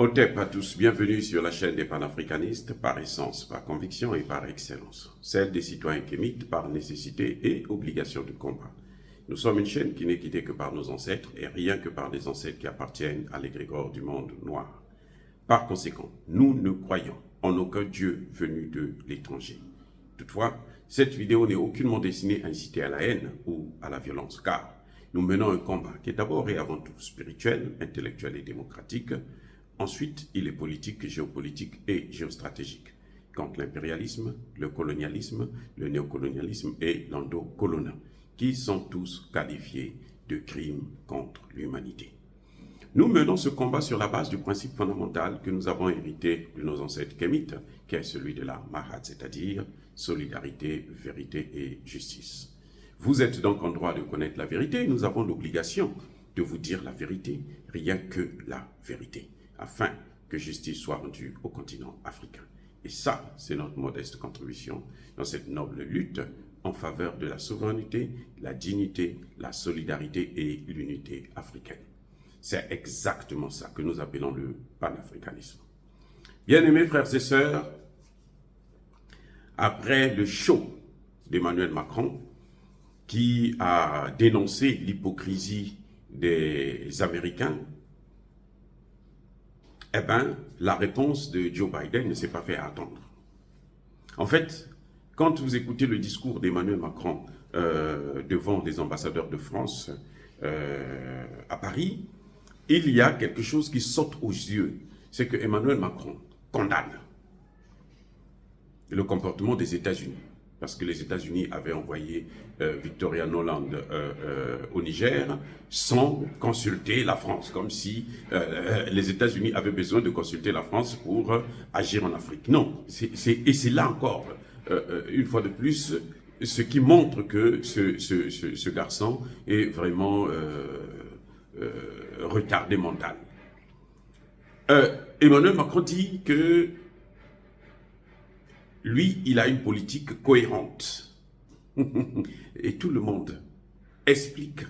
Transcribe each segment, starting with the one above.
Otep à tous, bienvenue sur la chaîne des panafricanistes, par essence, par conviction et par excellence. Celle des citoyens kémites par nécessité et obligation de combat. Nous sommes une chaîne qui n'est quittée que par nos ancêtres et rien que par des ancêtres qui appartiennent à l'égrégore du monde noir. Par conséquent, nous ne croyons en aucun Dieu venu de l'étranger. Toutefois, cette vidéo n'est aucunement destinée à inciter à la haine ou à la violence, car nous menons un combat qui est d'abord et avant tout spirituel, intellectuel et démocratique. Ensuite, il est politique, géopolitique et géostratégique, contre l'impérialisme, le colonialisme, le néocolonialisme et l'endocoloniat, qui sont tous qualifiés de crimes contre l'humanité. Nous menons ce combat sur la base du principe fondamental que nous avons hérité de nos ancêtres kémites, qui est celui de la Mahat, c'est-à-dire solidarité, vérité et justice. Vous êtes donc en droit de connaître la vérité, nous avons l'obligation de vous dire la vérité, rien que la vérité, afin que justice soit rendue au continent africain. Et ça, c'est notre modeste contribution dans cette noble lutte en faveur de la souveraineté, la dignité, la solidarité et l'unité africaine. C'est exactement ça que nous appelons le panafricanisme. Bien-aimés frères et sœurs, après le show d'Emmanuel Macron, qui a dénoncé l'hypocrisie des Américains, eh bien, la réponse de Joe Biden ne s'est pas fait attendre. En fait, quand vous écoutez le discours d'Emmanuel Macron devant les ambassadeurs de France à Paris, il y a quelque chose qui saute aux yeux. C'est que Emmanuel Macron condamne le comportement des États-Unis. Parce que les États-Unis avaient envoyé Victoria Nuland au Niger sans consulter la France, comme si les États-Unis avaient besoin de consulter la France pour agir en Afrique. Non, et c'est là encore, une fois de plus, ce qui montre que ce garçon est vraiment retardé mental. Emmanuel Macron dit que lui, il a une politique cohérente. Et tout le monde explique,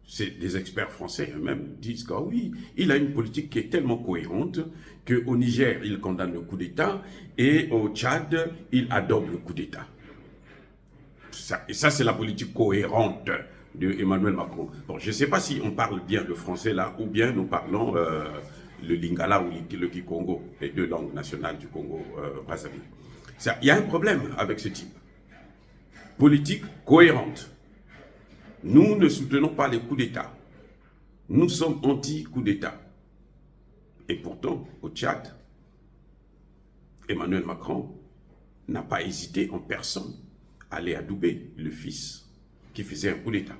c'est des experts français eux-mêmes disent que oui, il a une politique qui est tellement cohérente qu'au Niger, il condamne le coup d'État et au Tchad, il adopte le coup d'État. Et ça, c'est la politique cohérente de Emmanuel Macron. Bon, je ne sais pas si on parle bien le français là ou bien nous parlons le Lingala ou le Kikongo, les deux langues nationales du Congo-Brazzaville. Il y a un problème avec ce type. Politique cohérente. Nous ne soutenons pas les coups d'État. Nous sommes anti-coups d'État. Et pourtant, au Tchad, Emmanuel Macron n'a pas hésité en personne à aller adouber le fils qui faisait un coup d'État.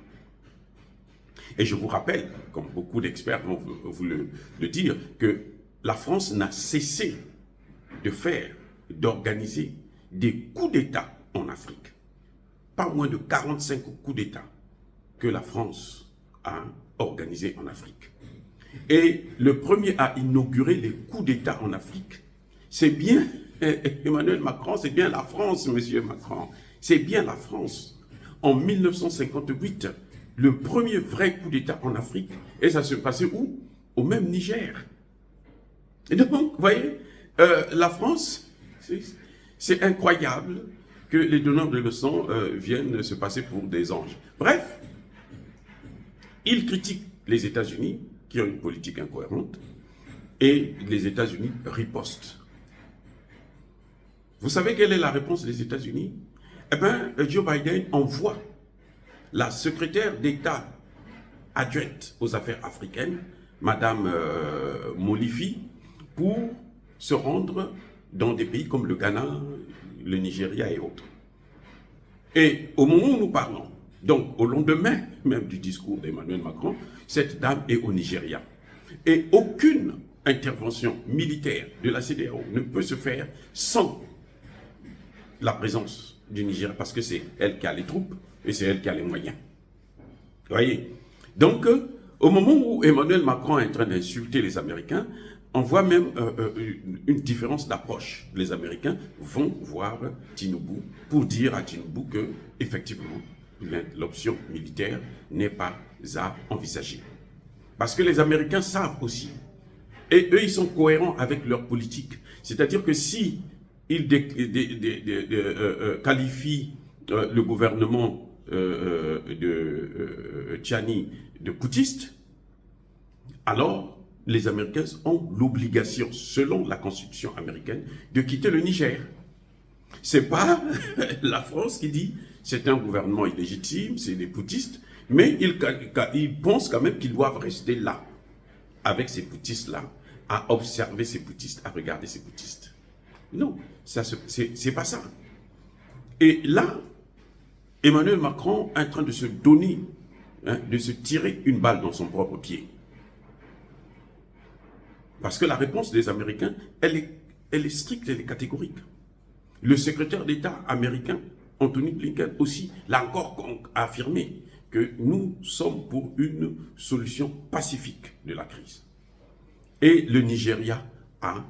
Et je vous rappelle, comme beaucoup d'experts vont vous le dire, que la France n'a cessé d'organiser des coups d'État en Afrique. Pas moins de 45 coups d'État que la France a organisés en Afrique. Et le premier à inaugurer les coups d'État en Afrique, c'est bien Emmanuel Macron, c'est bien la France, monsieur Macron. C'est bien la France. En 1958, le premier vrai coup d'État en Afrique, et ça se passait où? Au même Niger. Et donc, vous voyez, la France, c'est incroyable que les donneurs de leçons viennent se passer pour des anges. Bref, il critique les États-Unis, qui ont une politique incohérente, et les États-Unis ripostent. Vous savez quelle est la réponse des États-Unis? Eh bien, Joe Biden envoie la secrétaire d'État adjointe aux affaires africaines, Madame Molifi, pour se rendre dans des pays comme le Ghana, le Nigeria et autres. Et au moment où nous parlons, donc au lendemain même du discours d'Emmanuel Macron, cette dame est au Nigeria. Et aucune intervention militaire de la CEDEAO ne peut se faire sans la présence du Nigeria, parce que c'est elle qui a les troupes et c'est elle qui a les moyens. Vous voyez? Donc, au moment où Emmanuel Macron est en train d'insulter les Américains, on voit même une différence d'approche. Les Américains vont voir Tinubu pour dire à Tinubu que, effectivement, l'option militaire n'est pas à envisager. Parce que les Américains savent aussi Et eux, ils sont cohérents avec leur politique. C'est-à-dire que si ils qualifient le gouvernement de Tchani de putschiste, alors les Américains ont l'obligation, selon la Constitution américaine, de quitter le Niger. C'est pas la France qui dit c'est un gouvernement illégitime, c'est des putschistes, mais ils pensent quand même qu'ils doivent rester là, avec ces putschistes-là, à observer ces putschistes, à regarder ces putschistes. Non, c'est pas ça. Et là, Emmanuel Macron est en train de se donner, de se tirer une balle dans son propre pied. Parce que la réponse des Américains, elle est stricte, elle est catégorique. Le secrétaire d'État américain, Anthony Blinken, aussi, l'a encore affirmé que nous sommes pour une solution pacifique de la crise. Et le Nigeria a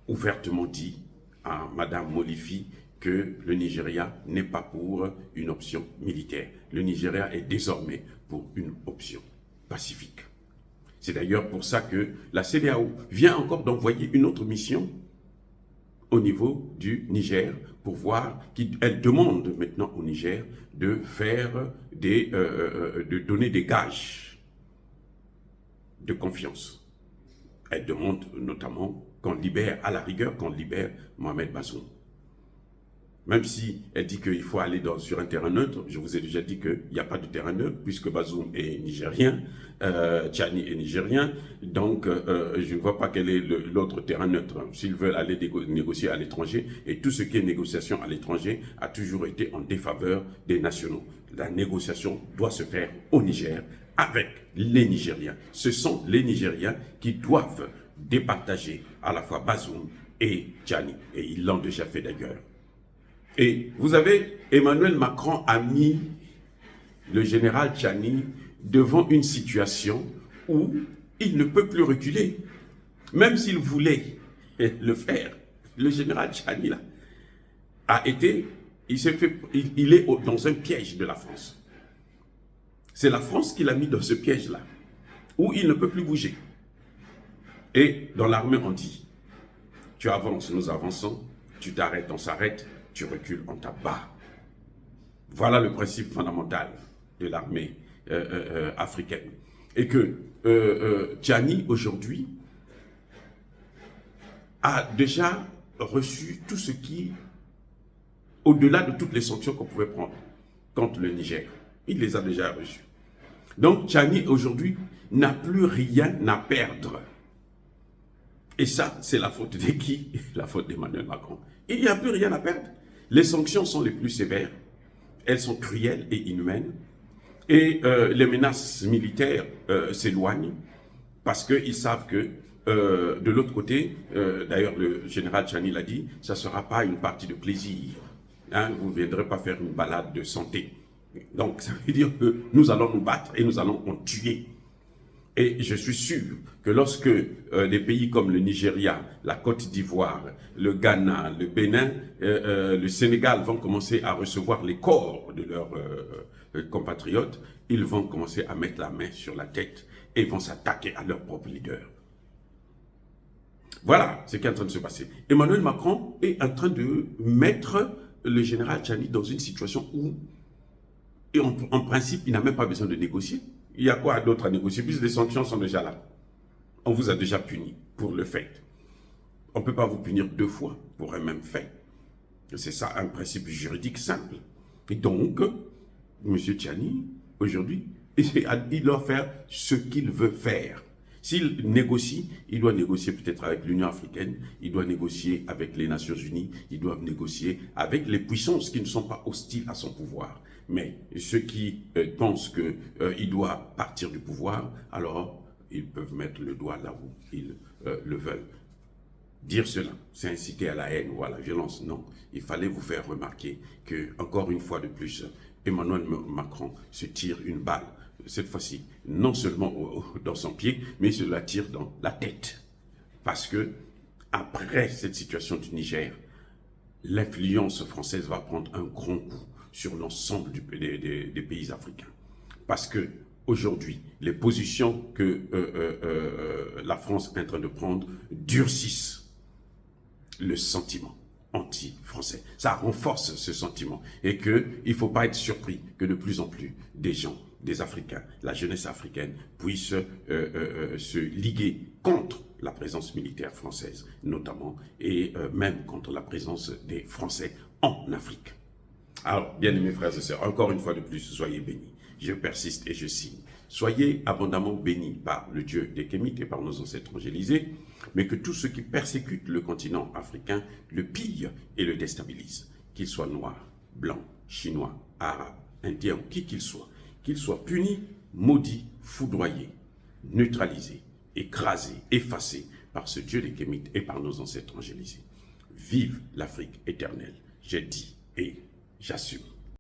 ouvertement dit à Mme Molifi que le Nigeria n'est pas pour une option militaire. Le Nigeria est désormais pour une option pacifique. C'est d'ailleurs pour ça que la CEDEAO vient encore d'envoyer une autre mission au niveau du Niger pour voir qu'elle demande maintenant au Niger de faire de donner des gages de confiance. Elle demande notamment qu'on libère, à la rigueur, qu'on libère Mohamed Bazoum. Même si elle dit qu'il faut aller sur un terrain neutre, je vous ai déjà dit qu'il n'y a pas de terrain neutre, puisque Bazoum est nigérien, Tchani est nigérien, donc je ne vois pas quel est l'autre terrain neutre. S'ils veulent aller négocier à l'étranger, et tout ce qui est négociation à l'étranger a toujours été en défaveur des nationaux. La négociation doit se faire au Niger, avec les Nigériens. Ce sont les Nigériens qui doivent départager à la fois Bazoum et Tchani, et ils l'ont déjà fait d'ailleurs. Et vous avez, Emmanuel Macron a mis le général Tchani devant une situation où il ne peut plus reculer. Même s'il voulait le faire, le général Tchani là, il est dans un piège de la France. C'est la France qui l'a mis dans ce piège-là, où il ne peut plus bouger. Et dans l'armée, on dit, tu avances, nous avançons, tu t'arrêtes, on s'arrête, tu recules, on t'abat. Voilà le principe fondamental de l'armée africaine. Et que Tchani, aujourd'hui, a déjà reçu tout ce qui, au-delà de toutes les sanctions qu'on pouvait prendre contre le Niger, il les a déjà reçues. Donc Tchani, aujourd'hui, n'a plus rien à perdre. Et ça, c'est la faute de qui? La faute d'Emmanuel Macron. Il n'y a plus rien à perdre. Les sanctions sont les plus sévères, elles sont cruelles et inhumaines, et les menaces militaires s'éloignent parce qu'ils savent que de l'autre côté, d'ailleurs le général Tchani l'a dit, ça ne sera pas une partie de plaisir, hein, vous ne viendrez pas faire une balade de santé. Donc ça veut dire que nous allons nous battre et nous allons en tuer. Et je suis sûr que lorsque des pays comme le Nigeria, la Côte d'Ivoire, le Ghana, le Bénin, le Sénégal vont commencer à recevoir les corps de leurs compatriotes, ils vont commencer à mettre la main sur la tête et vont s'attaquer à leur propre leader. Voilà ce qui est en train de se passer. Emmanuel Macron est en train de mettre le général Tchani dans une situation où, et en principe, il n'a même pas besoin de négocier. Il y a quoi d'autre à négocier? Puisque les sanctions sont déjà là. On vous a déjà puni pour le fait. On ne peut pas vous punir deux fois pour un même fait. C'est ça un principe juridique simple. Et donc, M. Tchani, aujourd'hui, il doit faire ce qu'il veut faire. S'il négocie, il doit négocier peut-être avec l'Union africaine, il doit négocier avec les Nations unies, il doit négocier avec les puissances qui ne sont pas hostiles à son pouvoir. Mais ceux qui pensent qu'il doit partir du pouvoir, alors ils peuvent mettre le doigt là où ils le veulent. Dire cela, c'est inciter à la haine ou à la violence. Non, il fallait vous faire remarquer que, encore une fois de plus, Emmanuel Macron se tire une balle. Cette fois-ci, non seulement dans son pied, mais il se la tire dans la tête. Parce que, après cette situation du Niger, l'influence française va prendre un grand coup sur l'ensemble des pays africains. Parce que aujourd'hui, les positions que la France est en train de prendre durcissent le sentiment anti-français. Ça renforce ce sentiment et qu'il ne faut pas être surpris que de plus en plus des gens, des Africains, la jeunesse africaine puisse se liguer contre la présence militaire française, notamment, et même contre la présence des Français en Afrique. Alors, bien-aimés frères et sœurs, encore une fois de plus, soyez bénis. Je persiste et je signe. Soyez abondamment bénis par le Dieu des Kémites et par nos ancêtres angélisés, mais que tous ceux qui persécutent le continent africain le pillent et le déstabilisent, qu'ils soient noirs, blancs, chinois, arabes, indiens ou qui qu'ils soient punis, maudits, foudroyés, neutralisés, écrasés, effacés par ce Dieu des Kémites et par nos ancêtres angélisés. Vive l'Afrique éternelle, j'ai dit et j'assume.